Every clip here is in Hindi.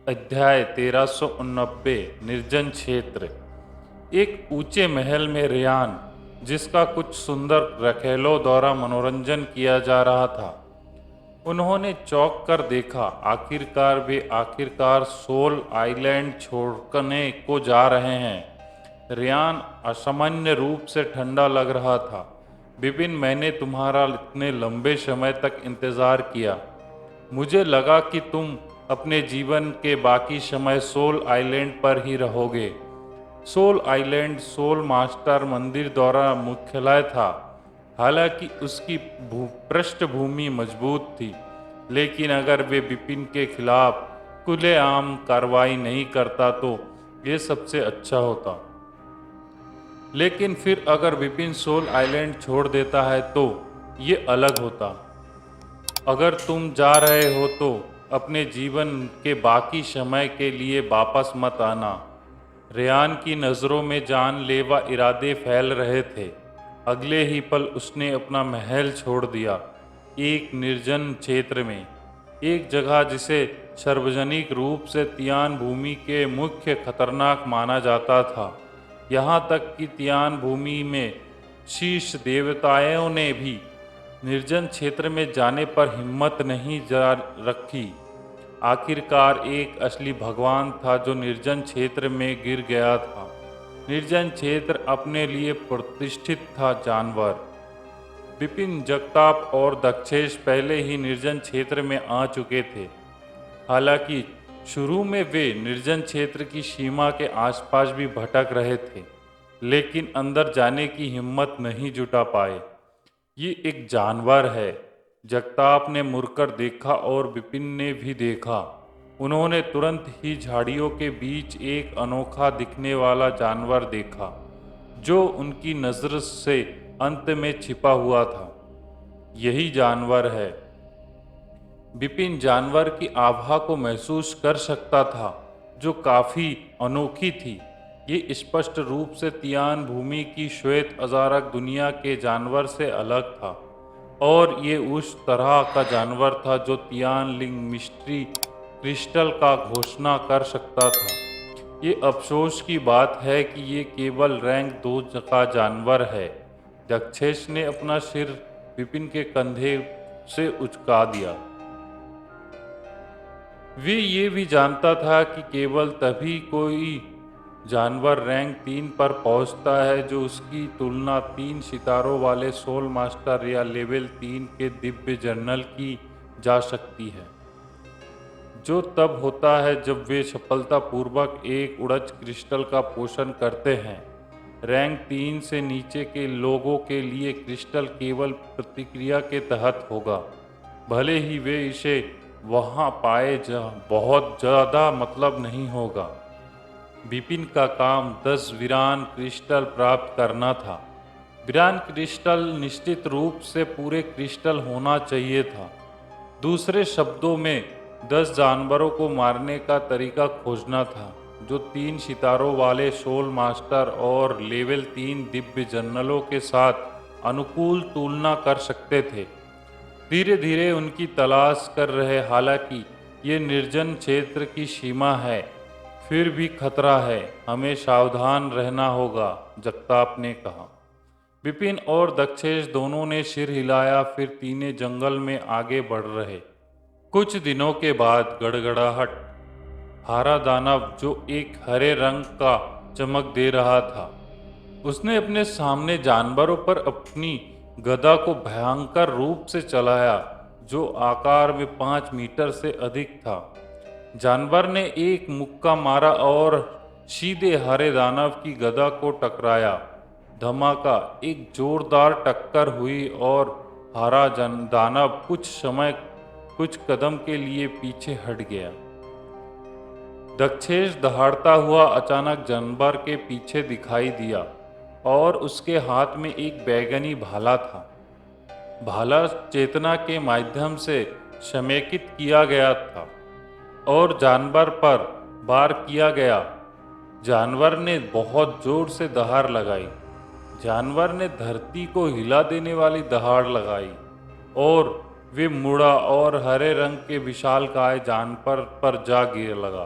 अध्याय 1389 निर्जन क्षेत्र। एक ऊंचे महल में रेयान, जिसका कुछ सुंदर रखेलों द्वारा मनोरंजन किया जा रहा था, उन्होंने चौंक कर देखा। आखिरकार सोल आइलैंड छोड़ने को जा रहे हैं। रेयान असामान्य रूप से ठंडा लग रहा था। विपिन, मैंने तुम्हारा इतने लंबे समय तक इंतजार किया। मुझे लगा कि तुम अपने जीवन के बाकी समय सोल आइलैंड पर ही रहोगे। सोल आइलैंड सोल मास्टर मंदिर द्वारा मुख्यालय था। हालांकि उसकी पृष्ठभूमि मजबूत थी, लेकिन अगर वे विपिन के खिलाफ खुलेआम कार्रवाई नहीं करता तो ये सबसे अच्छा होता। लेकिन फिर अगर विपिन सोल आइलैंड छोड़ देता है तो ये अलग होता। अगर तुम जा रहे हो तो अपने जीवन के बाकी समय के लिए वापस मत आना। रेयान की नज़रों में जानलेवा इरादे फैल रहे थे। अगले ही पल उसने अपना महल छोड़ दिया। एक निर्जन क्षेत्र में, एक जगह जिसे सार्वजनिक रूप से तियान भूमि के मुख्य खतरनाक माना जाता था। यहाँ तक कि तियान भूमि में शीर्ष देवताओं ने भी निर्जन क्षेत्र में जाने पर हिम्मत नहीं जा रखी। आखिरकार एक असली भगवान था जो निर्जन क्षेत्र में गिर गया था। निर्जन क्षेत्र अपने लिए प्रतिष्ठित था जानवर। विपिन, जगताप और दक्षेश पहले ही निर्जन क्षेत्र में आ चुके थे। हालांकि शुरू में वे निर्जन क्षेत्र की सीमा के आसपास भी भटक रहे थे, लेकिन अंदर जाने की हिम्मत नहीं जुटा पाए। ये एक जानवर है। जगताप ने मुड़कर देखा और विपिन ने भी देखा। उन्होंने तुरंत ही झाड़ियों के बीच एक अनोखा दिखने वाला जानवर देखा, जो उनकी नज़र से अंत में छिपा हुआ था। यही जानवर है। विपिन जानवर की आभा को महसूस कर सकता था, जो काफी अनोखी थी। ये स्पष्ट रूप से तियान भूमि की श्वेत अजारक दुनिया के जानवर से अलग था, और ये उस तरह का जानवर था जो तियान लिंग मिस्ट्री क्रिस्टल का घोषणा कर सकता था। ये अफसोस की बात है कि ये केवल रैंक 2 का जानवर है। दक्षेश ने अपना सिर विपिन के कंधे से उचका दिया। वे ये भी जानता था कि केवल तभी कोई जानवर रैंक 3 पर पहुंचता है जो उसकी तुलना 3 सितारों वाले सोल मास्टर या लेवल 3 के दिव्य जर्नल की जा सकती है, जो तब होता है जब वे सफलतापूर्वक एक उड़च क्रिस्टल का पोषण करते हैं। रैंक 3 से नीचे के लोगों के लिए क्रिस्टल केवल प्रतिक्रिया के तहत होगा, भले ही वे इसे वहां पाए जहाँ बहुत ज़्यादा मतलब नहीं होगा। विपिन का काम 10 वीरान क्रिस्टल प्राप्त करना था। वीरान क्रिस्टल निश्चित रूप से पूरे क्रिस्टल होना चाहिए था। दूसरे शब्दों में 10 जानवरों को मारने का तरीका खोजना था, जो 3 सितारों वाले सोल मास्टर और लेवल 3 दिव्य जर्नलों के साथ अनुकूल तुलना कर सकते थे। धीरे धीरे उनकी तलाश कर रहे। हालांकि ये निर्जन क्षेत्र की सीमा है, फिर भी खतरा है। हमें सावधान रहना होगा, जगताप ने कहा। विपिन और दक्षेश दोनों ने सिर हिलाया। फिर तीनों जंगल में आगे बढ़ रहे। कुछ दिनों के बाद गड़गड़ाहट, हरा दानव जो एक हरे रंग का चमक दे रहा था, उसने अपने सामने जानवरों पर अपनी गदा को भयंकर रूप से चलाया, जो आकार में 5 मीटर से अधिक था। जानवर ने एक मुक्का मारा और सीधे हरे दानव की गदा को टकराया। धमाका, एक जोरदार टक्कर हुई और हरा दानव कुछ कदम के लिए पीछे हट गया। दक्षेश दहाड़ता हुआ अचानक जानवर के पीछे दिखाई दिया और उसके हाथ में एक बैगनी भाला था। भाला चेतना के माध्यम से समेकित किया गया था और जानवर पर वार किया गया। जानवर ने बहुत जोर से दहाड़ लगाई। जानवर ने धरती को हिला देने वाली दहाड़ लगाई और वे मुड़ा और हरे रंग के विशालकाय जानवर पर जा गिर लगा।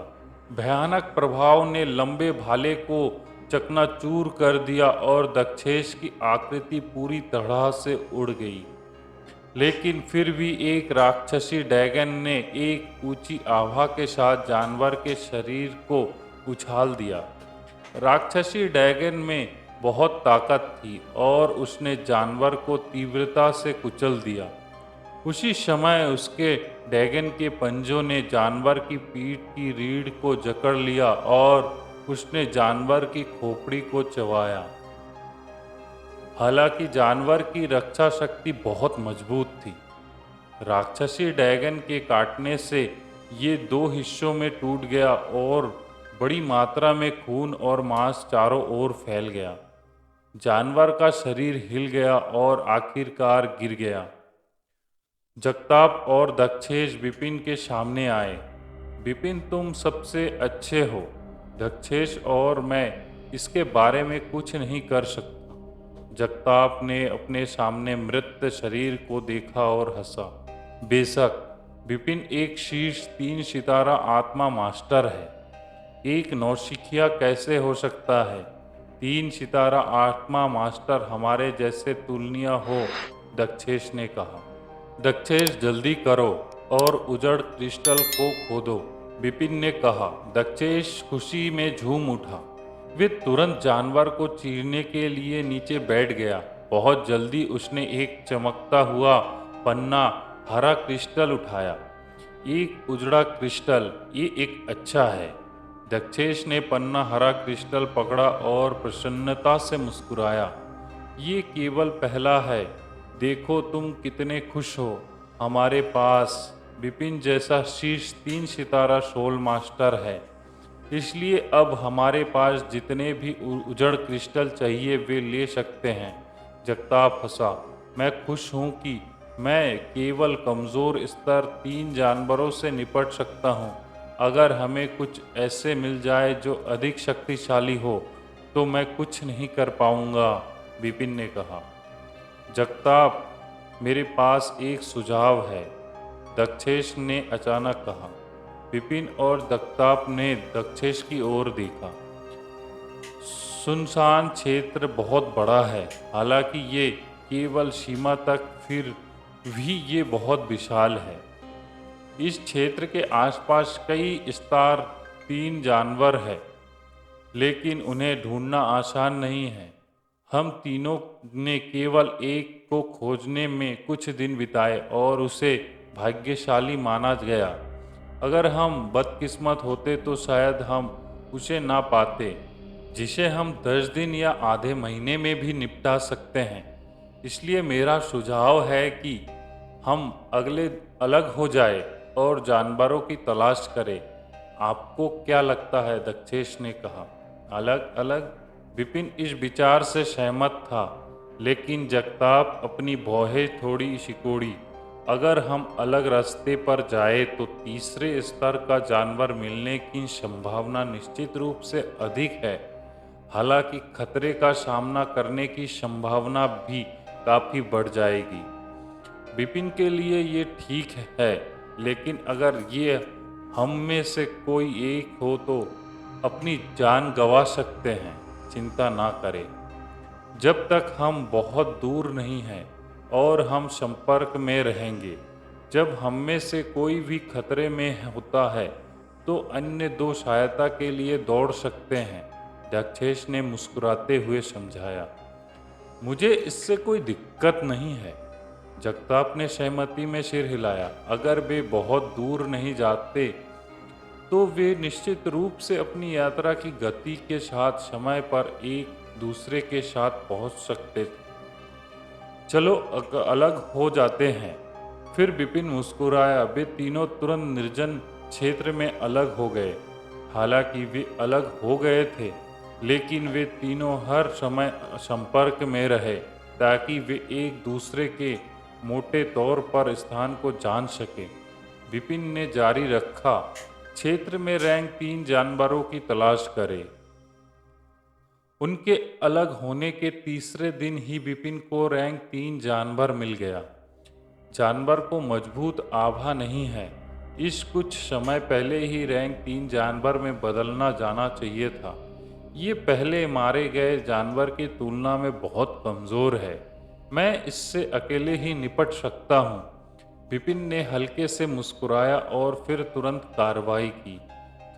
भयानक प्रभाव ने लंबे भाले को चकनाचूर कर दिया और दक्षेश की आकृति पूरी तरह से उड़ गई। लेकिन फिर भी एक राक्षसी ड्रैगन ने एक ऊंची आभा के साथ जानवर के शरीर को उछाल दिया। राक्षसी ड्रैगन में बहुत ताकत थी और उसने जानवर को तीव्रता से कुचल दिया। उसी समय उसके ड्रैगन के पंजों ने जानवर की पीठ की रीढ़ को जकड़ लिया और उसने जानवर की खोपड़ी को चबाया। हालांकि जानवर की रक्षा शक्ति बहुत मजबूत थी। राक्षसी ड्रैगन के काटने से ये दो हिस्सों में टूट गया और बड़ी मात्रा में खून और मांस चारों ओर फैल गया। जानवर का शरीर हिल गया और आखिरकार गिर गया। जगताप और दक्षेश विपिन के सामने आए। विपिन, तुम सबसे अच्छे हो। दक्षेश और मैं इसके बारे में कुछ नहीं कर सकता। जगताप ने अपने सामने मृत शरीर को देखा और हंसा। बेशक विपिन एक शीर्ष 3 सितारा आत्मा मास्टर है। एक नौसिखिया कैसे हो सकता है? 3 सितारा आत्मा मास्टर हमारे जैसे तुलनीय हो, दक्षेश ने कहा। दक्षेश, जल्दी करो और उजड़ क्रिस्टल को खोदो, विपिन ने कहा। दक्षेश खुशी में झूम उठा। वे तुरंत जानवर को चीरने के लिए नीचे बैठ गया। बहुत जल्दी उसने एक चमकता हुआ पन्ना हरा क्रिस्टल उठाया। एक उजड़ा क्रिस्टल, ये एक अच्छा है। दक्षेश ने पन्ना हरा क्रिस्टल पकड़ा और प्रसन्नता से मुस्कुराया। ये केवल पहला है। देखो तुम कितने खुश हो। हमारे पास विपिन जैसा शीर्ष 3 सितारा सोल मास्टर है। इसलिए अब हमारे पास जितने भी उजड़ क्रिस्टल चाहिए वे ले सकते हैं। जगताप हंसा। मैं खुश हूँ कि मैं केवल कमज़ोर स्तर 3 जानवरों से निपट सकता हूँ। अगर हमें कुछ ऐसे मिल जाए जो अधिक शक्तिशाली हो तो मैं कुछ नहीं कर पाऊँगा, विपिन ने कहा। जगताप, मेरे पास एक सुझाव है, दक्षेश ने अचानक कहा। विपिन और जगताप ने दक्षेश की ओर देखा। सुनसान क्षेत्र बहुत बड़ा है। हालांकि ये केवल सीमा तक, फिर भी ये बहुत विशाल है। इस क्षेत्र के आसपास कई स्टार 3 जानवर हैं, लेकिन उन्हें ढूंढना आसान नहीं है। हम तीनों ने केवल एक को खोजने में कुछ दिन बिताए और उसे भाग्यशाली माना गया। अगर हम बदकिस्मत होते तो शायद हम उसे ना पाते, जिसे हम 10 दिन या आधे महीने में भी निपटा सकते हैं। इसलिए मेरा सुझाव है कि हम अलग हो जाए और जानवरों की तलाश करें। आपको क्या लगता है? दक्षेश ने कहा। अलग अलग? विपिन इस विचार से सहमत था, लेकिन जगताप अपनी भौहें थोड़ी सिकोड़ी। अगर हम अलग रास्ते पर जाए तो तीसरे स्तर का जानवर मिलने की संभावना निश्चित रूप से अधिक है। हालांकि खतरे का सामना करने की संभावना भी काफ़ी बढ़ जाएगी। विपिन के लिए ये ठीक है, लेकिन अगर ये हम में से कोई एक हो तो अपनी जान गंवा सकते हैं। चिंता ना करें। जब तक हम बहुत दूर नहीं हैं और हम संपर्क में रहेंगे। जब हम में से कोई भी खतरे में होता है तो अन्य 2 सहायता के लिए दौड़ सकते हैं, दक्षेश ने मुस्कुराते हुए समझाया। मुझे इससे कोई दिक्कत नहीं है, जगताप ने सहमति में सिर हिलाया। अगर वे बहुत दूर नहीं जाते तो वे निश्चित रूप से अपनी यात्रा की गति के साथ समय पर एक दूसरे के साथ पहुंच सकते थे। चलो अलग हो जाते हैं। फिर विपिन मुस्कुराया। वे तीनों तुरंत निर्जन क्षेत्र में अलग हो गए। हालांकि वे अलग हो गए थे, लेकिन वे तीनों हर समय संपर्क में रहे ताकि वे एक दूसरे के मोटे तौर पर स्थान को जान सके। विपिन ने जारी रखा, क्षेत्र में रैंक 3 जानवरों की तलाश करें। उनके अलग होने के तीसरे दिन ही विपिन को रैंक 3 जानवर मिल गया। जानवर को मजबूत आभा नहीं है। इस कुछ समय पहले ही रैंक 3 जानवर में बदलना जाना चाहिए था। ये पहले मारे गए जानवर की तुलना में बहुत कमज़ोर है। मैं इससे अकेले ही निपट सकता हूँ। विपिन ने हल्के से मुस्कुराया और फिर तुरंत कार्रवाई की।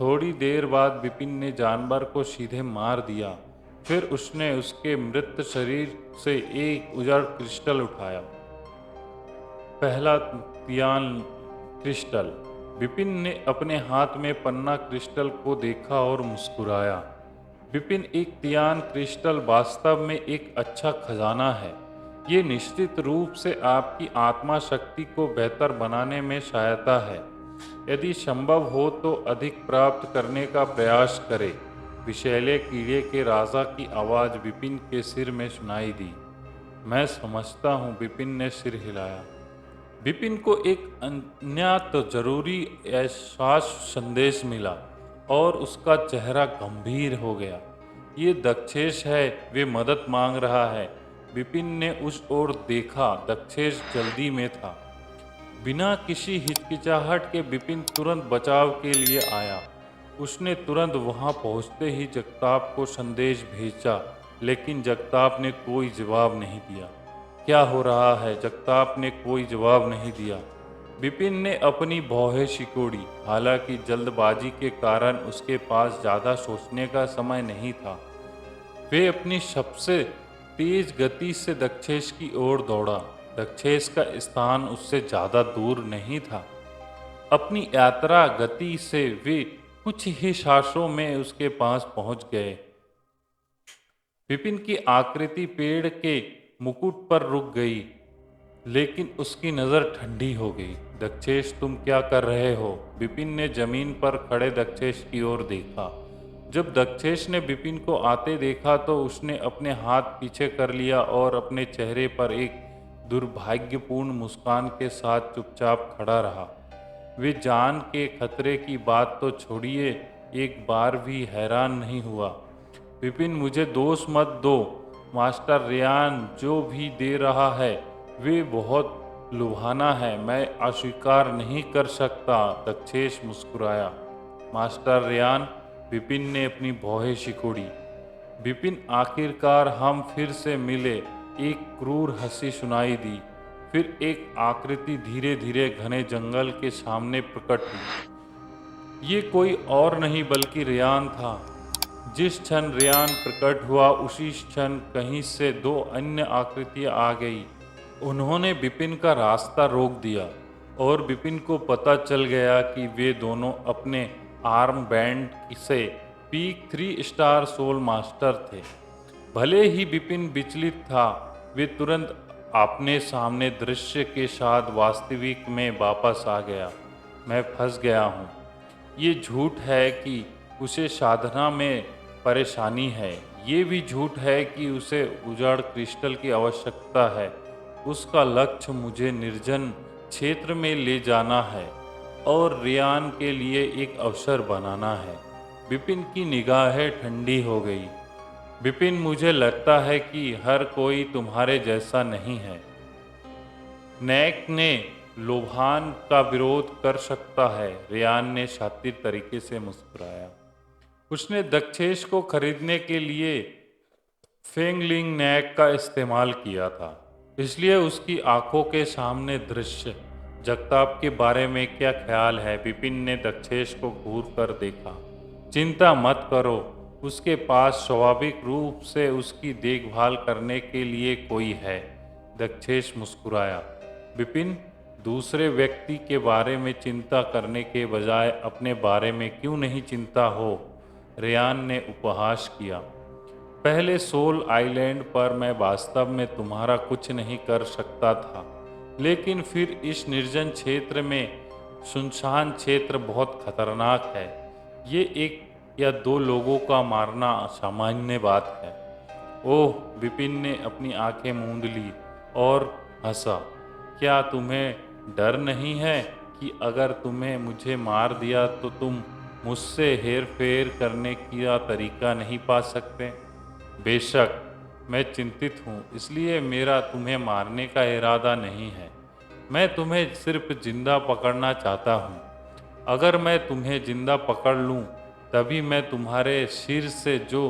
थोड़ी देर बाद विपिन ने जानवर को सीधे मार दिया। फिर उसने उसके मृत शरीर से एक उजड़ क्रिस्टल उठाया। पहला तियान क्रिस्टल। विपिन ने अपने हाथ में पन्ना क्रिस्टल को देखा और मुस्कुराया। विपिन, एक तियान क्रिस्टल वास्तव में एक अच्छा खजाना है। ये निश्चित रूप से आपकी आत्मा शक्ति को बेहतर बनाने में सहायता है। यदि संभव हो तो अधिक प्राप्त करने का प्रयास करें। विषैले कीड़े के राजा की आवाज़ विपिन के सिर में सुनाई दी। मैं समझता हूँ, विपिन ने सिर हिलाया। विपिन को एक अज्ञात जरूरी एहसास संदेश मिला और उसका चेहरा गंभीर हो गया। ये दक्षेश है, वे मदद मांग रहा है। विपिन ने उस ओर देखा। दक्षेश जल्दी में था। बिना किसी हिचकिचाहट के विपिन तुरंत बचाव के लिए आया। उसने तुरंत वहां पहुंचते ही जगताप को संदेश भेजा, लेकिन जगताप ने कोई जवाब नहीं दिया। क्या हो रहा है? जगताप ने कोई जवाब नहीं दिया। विपिन ने अपनी भौहें सिकोड़ी। हालांकि जल्दबाजी के कारण उसके पास ज़्यादा सोचने का समय नहीं था। वे अपनी सबसे तेज गति से दक्षेश की ओर दौड़ा। दक्षेश का स्थान उससे ज़्यादा दूर नहीं था। अपनी यात्रा गति से वे कुछ ही सांसों में उसके पास पहुंच गए। विपिन की आकृति पेड़ के मुकुट पर रुक गई, लेकिन उसकी नज़र ठंडी हो गई। दक्षेश, तुम क्या कर रहे हो? विपिन ने जमीन पर खड़े दक्षेश की ओर देखा। जब दक्षेश ने विपिन को आते देखा तो उसने अपने हाथ पीछे कर लिया और अपने चेहरे पर एक दुर्भाग्यपूर्ण मुस्कान के साथ चुपचाप खड़ा रहा। वे जान के खतरे की बात तो छोड़िए, एक बार भी हैरान नहीं हुआ। विपिन, मुझे दोष मत दो। मास्टर रेयान जो भी दे रहा है वे बहुत लुभाना है, मैं अस्वीकार नहीं कर सकता। दक्षेश मुस्कुराया। मास्टर रेयान, विपिन ने अपनी भौहें सिकोड़ी। विपिन, आखिरकार हम फिर से मिले। एक क्रूर हंसी सुनाई दी। फिर एक आकृति धीरे धीरे घने जंगल के सामने प्रकट हुई। ये कोई और नहीं बल्कि रेयान था। जिस क्षण रेयान प्रकट हुआ उसी क्षण कहीं से दो अन्य आकृतियां आ गई। उन्होंने विपिन का रास्ता रोक दिया और विपिन को पता चल गया कि वे दोनों अपने आर्म बैंड से पीक 3 स्टार सोल मास्टर थे। भले ही विपिन विचलित था, वे तुरंत अपने सामने दृश्य के साथ वास्तविक में वापस आ गया। मैं फंस गया हूँ। ये झूठ है कि उसे साधना में परेशानी है। ये भी झूठ है कि उसे उजाड़ क्रिस्टल की आवश्यकता है। उसका लक्ष्य मुझे निर्जन क्षेत्र में ले जाना है और रेयान के लिए एक अवसर बनाना है। विपिन की निगाहें ठंडी हो गई। विपिन, मुझे लगता है कि हर कोई तुम्हारे जैसा नहीं है। नैक ने लोभान का विरोध कर सकता है। रेयान ने शातिर तरीके से मुस्कुराया। उसने दक्षेश को खरीदने के लिए फेंगलिंग नैक का इस्तेमाल किया था, इसलिए उसकी आंखों के सामने दृश्य। जगताप के बारे में क्या ख्याल है? विपिन ने दक्षेश को घूर कर देखा। चिंता मत करो, उसके पास स्वाभाविक रूप से उसकी देखभाल करने के लिए कोई है। दक्षेश मुस्कुराया। विपिन, दूसरे व्यक्ति के बारे में चिंता करने के बजाय अपने बारे में क्यों नहीं चिंता हो? रेयान ने उपहास किया। पहले सोल आइलैंड पर मैं वास्तव में तुम्हारा कुछ नहीं कर सकता था, लेकिन फिर इस निर्जन क्षेत्र में सुनसान क्षेत्र बहुत खतरनाक है। ये एक या दो लोगों का मारना सामान्य बात है। ओह, विपिन ने अपनी आंखें मूंद ली और हंसा। क्या तुम्हें डर नहीं है कि अगर तुम्हें मुझे मार दिया तो तुम मुझसे हेरफेर करने का तरीका नहीं पा सकते? बेशक, मैं चिंतित हूँ, इसलिए मेरा तुम्हें मारने का इरादा नहीं है। मैं तुम्हें सिर्फ जिंदा पकड़ना चाहता हूँ। अगर मैं तुम्हें जिंदा पकड़ लूँ तभी मैं तुम्हारे सिर से जो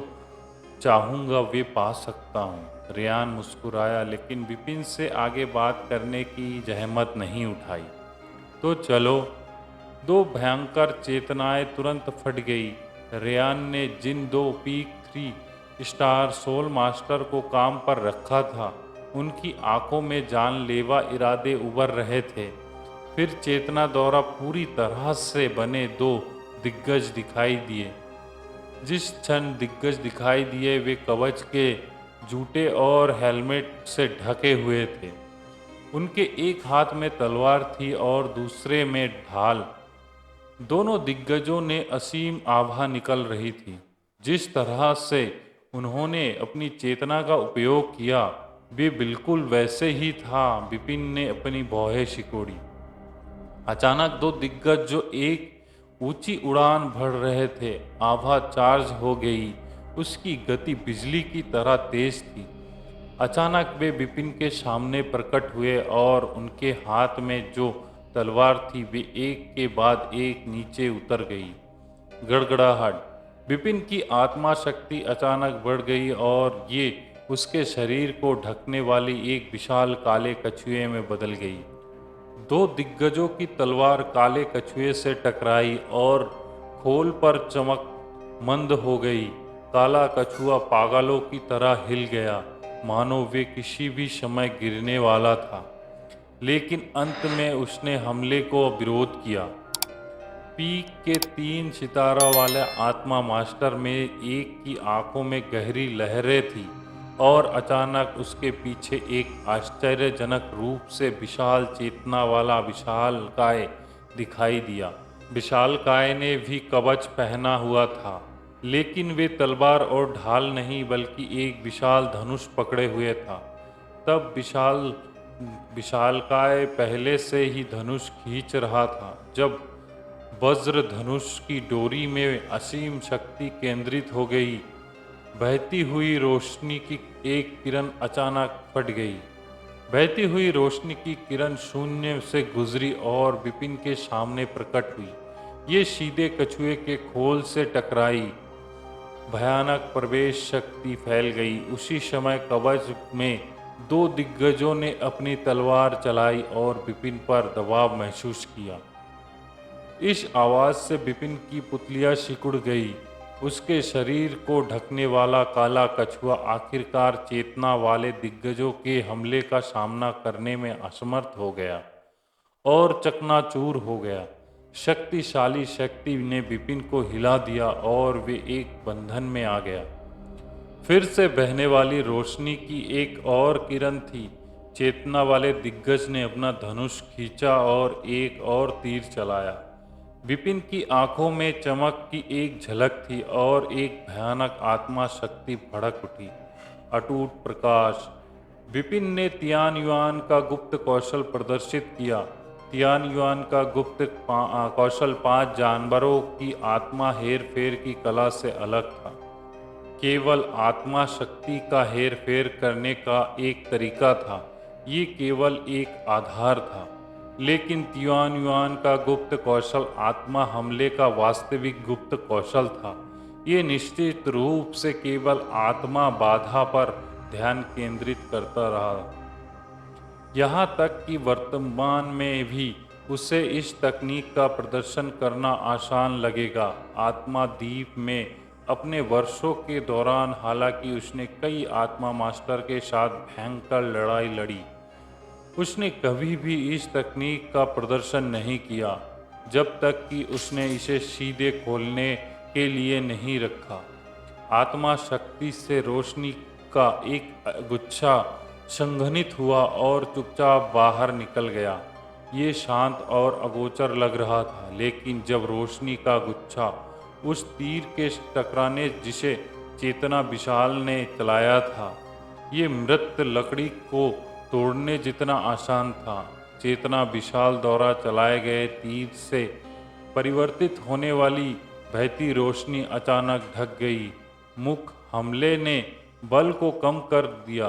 चाहूँगा वे पा सकता हूँ। रेयान मुस्कुराया लेकिन विपिन से आगे बात करने की जहमत नहीं उठाई। तो चलो। दो भयंकर चेतनाएं तुरंत फट गई। रेयान ने जिन दो पीक 3 स्टार सोल मास्टर को काम पर रखा था उनकी आंखों में जानलेवा इरादे उभर रहे थे। फिर चेतना द्वारा पूरी तरह से बने दो दिग्गज दिखाई दिए। जिस क्षण दिग्गज दिखाई दिए वे कवच के जूते और हेलमेट से ढके हुए थे। उनके एक हाथ में तलवार थी और दूसरे में ढाल। दोनों दिग्गजों ने असीम आभा निकल रही थी। जिस तरह से उन्होंने अपनी चेतना का उपयोग किया वे बिल्कुल वैसे ही था। विपिन ने अपनी भौहें सिकोड़ी। अचानक दो दिग्गज जो एक ऊंची उड़ान भर रहे थे, आभा चार्ज हो गई। उसकी गति बिजली की तरह तेज थी। अचानक वे विपिन के सामने प्रकट हुए और उनके हाथ में जो तलवार थी वे एक के बाद एक नीचे उतर गई। गड़गड़ाहट। विपिन की आत्मा शक्ति अचानक बढ़ गई और ये उसके शरीर को ढकने वाली एक विशाल काले कछुए में बदल गई। दो दिग्गजों की तलवार काले कछुए से टकराई और खोल पर चमक मंद हो गई। काला कछुआ पागलों की तरह हिल गया, मानो वे किसी भी समय गिरने वाला था। लेकिन अंत में उसने हमले को विरोध किया। पीक के 3 सितारा वाले आत्मा मास्टर में एक की आंखों में गहरी लहरें थी और अचानक उसके पीछे एक आश्चर्यजनक रूप से विशाल चेतना वाला विशालकाय दिखाई दिया। विशालकाय ने भी कवच पहना हुआ था, लेकिन वे तलवार और ढाल नहीं बल्कि एक विशाल धनुष पकड़े हुए था। तब विशालकाय पहले से ही धनुष खींच रहा था जब वज्र धनुष की डोरी में असीम शक्ति केंद्रित हो गई। बहती हुई रोशनी की एक किरण अचानक फट गई। बहती हुई रोशनी की किरण शून्य से गुजरी और विपिन के सामने प्रकट हुई। ये सीधे कछुए के खोल से टकराई। भयानक प्रवेश शक्ति फैल गई। उसी समय कवच में दो दिग्गजों ने अपनी तलवार चलाई और विपिन पर दबाव महसूस किया। इस आवाज से विपिन की पुतलियां सिकुड़ गई। उसके शरीर को ढकने वाला काला कछुआ आखिरकार चेतना वाले दिग्गजों के हमले का सामना करने में असमर्थ हो गया और चकनाचूर हो गया। शक्तिशाली शक्ति ने विपिन को हिला दिया और वे एक बंधन में आ गया। फिर से बहने वाली रोशनी की एक और किरण थी। चेतना वाले दिग्गज ने अपना धनुष खींचा और एक और तीर चलाया। विपिन की आंखों में चमक की एक झलक थी और एक भयानक आत्मा शक्ति भड़क उठी। अटूट प्रकाश। विपिन ने तियान युआन का गुप्त कौशल प्रदर्शित किया। तियान युआन का गुप्त कौशल 5 जानवरों की आत्मा हेर फेर की कला से अलग था। केवल आत्मा शक्ति का हेर फेर करने का एक तरीका था। ये केवल एक आधार था। लेकिन तियान युआन का गुप्त कौशल आत्मा हमले का वास्तविक गुप्त कौशल था। ये निश्चित रूप से केवल आत्मा बाधा पर ध्यान केंद्रित करता रहा। यहाँ तक कि वर्तमान में भी उसे इस तकनीक का प्रदर्शन करना आसान लगेगा। आत्मा द्वीप में अपने वर्षों के दौरान हालांकि उसने कई आत्मा मास्टर के साथ भयंकर लड़ाई लड़ी, उसने कभी भी इस तकनीक का प्रदर्शन नहीं किया जब तक कि उसने इसे सीधे खोलने के लिए नहीं रखा। आत्मा शक्ति से रोशनी का एक गुच्छा संघनित हुआ और चुपचाप बाहर निकल गया। ये शांत और अगोचर लग रहा था, लेकिन जब रोशनी का गुच्छा उस तीर के टकराने जिसे चेतना विशाल ने चलाया था, ये मृत लकड़ी को तोड़ने जितना आसान था। चेतना विशाल द्वारा चलाए गए तीर से परिवर्तित होने वाली बहती रोशनी अचानक ढक गई। मुख हमले ने बल को कम कर दिया।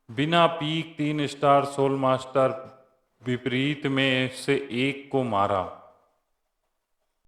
बिना पीक 3 स्टार सोल मास्टर विपरीत में से एक को मारा।